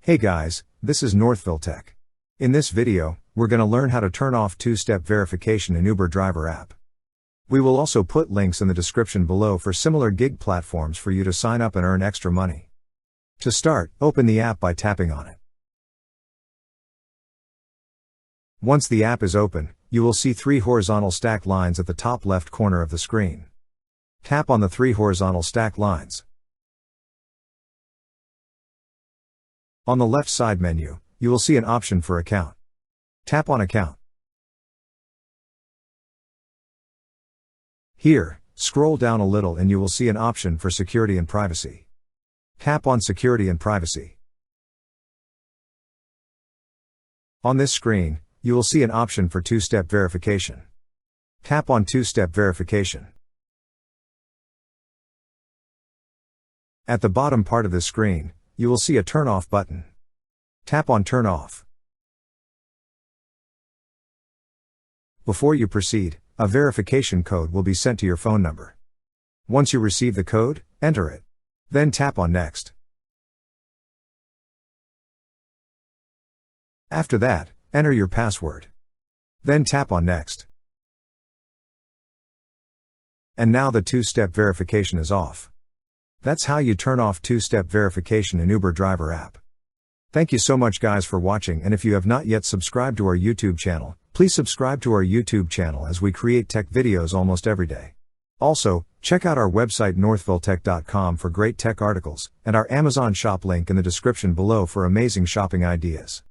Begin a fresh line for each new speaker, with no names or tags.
Hey guys, this is Northville Tech. In this video, we're going to learn how to turn off two-step verification in Uber Driver app. We will also put links in the description below for similar gig platforms for you to sign up and earn extra money. To start, open the app by tapping on it. Once the app is open, you will see 3 horizontal stack lines at the top left corner of the screen. Tap on the 3 horizontal stack lines. On the left side menu, you will see an option for Account. Tap on Account. Here, scroll down a little and you will see an option for Security and Privacy. Tap on Security and Privacy. On this screen, you will see an option for two-step verification. Tap on Two-step verification. At the bottom part of the screen, you will see a Turn Off button. Tap on Turn Off. Before you proceed, a verification code will be sent to your phone number. Once you receive the code, enter it. Then tap on Next. After that, enter your password. Then tap on Next. And now the two-step verification is off. That's how you turn off two-step verification in Uber Driver app. Thank you so much guys for watching, and if you have not yet subscribed to our YouTube channel, please subscribe to our YouTube channel as we create tech videos almost every day. Also, check out our website northvilletech.com for great tech articles, and our Amazon shop link in the description below for amazing shopping ideas.